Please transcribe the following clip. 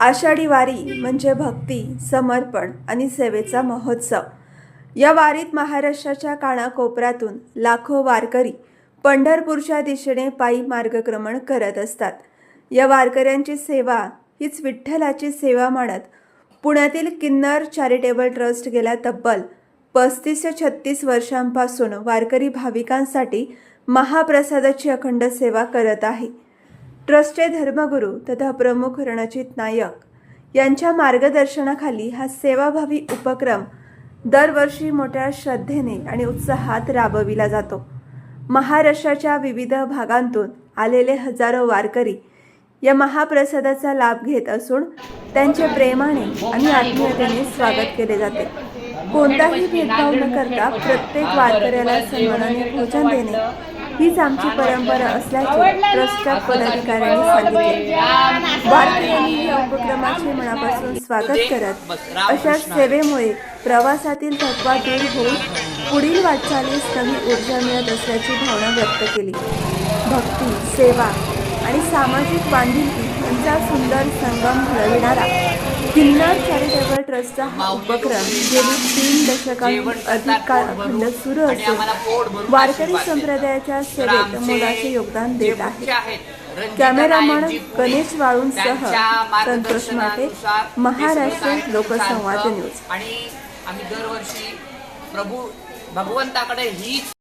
आषाढी वारी म्हणजे भक्ती, समर्पण आणि सेवेचा महोत्सव। या वारीत महाराष्ट्राच्या कानाकोपऱ्यातून लाखो वारकरी पंढरपूरच्या दिशेने पायी मार्गक्रमण करत असतात। या वारकऱ्यांची सेवा हीच विठ्ठलाची सेवा मानत पुण्यातील किन्नर चॅरिटेबल ट्रस्ट गेल्या तब्बल 35 ते 36 वर्षांपासून वारकरी भाविकांसाठी महाप्रसादाची अखंड सेवा करत आहे। ट्रस्टचे धर्मगुरू तथा प्रमुख रणजित नायक यांच्या मार्गदर्शनाखाली हा सेवाभावी उपक्रम दरवर्षी मोठ्या श्रद्धेने आणि उत्साहात राबविला जातो। महाराष्ट्राच्या विविध भागांतून आलेले हजारो वारकरी या महाप्रसादाचा लाभ घेत असून त्यांचे प्रेमाने आणि आत्मीयतेने स्वागत केले जाते। कोणताही भेदभाव न करता प्रत्येक वारकऱ्याला सन्मानाने भोजन देणे हीच आमची परंपरा असल्याचे ट्रस्टच्या पदाधिकाऱ्यांनी सांगितले। वारकऱ्यांनी या उपक्रमाचे मनापासून स्वागत करत अशा सेवेमुळे प्रवासातील थकवा दूर होऊन पुढील वाटचालीस नवी ऊर्जा मिळत असल्याची भावना व्यक्त केली। भक्ती, सेवा आणि सामाजिक बांधिलकी यांचा सुंदर संगम घडविणारा किन्नर चॅरिटेबल ट्रस्टचा हा उपक्रम गेली 3 दशकांहून अधिक काळ अखंड सुरू असून वारकरी संप्रदायाच्या सेवेत मोलाचे योगदान देत आहे। कॅमेरामन गणेश वाळूंसह संतोष माटे, महाराष्ट्र लोकसंवाद न्यूज। आणि आम्ही दरवर्षी प्रभू भगवंताकडे हीच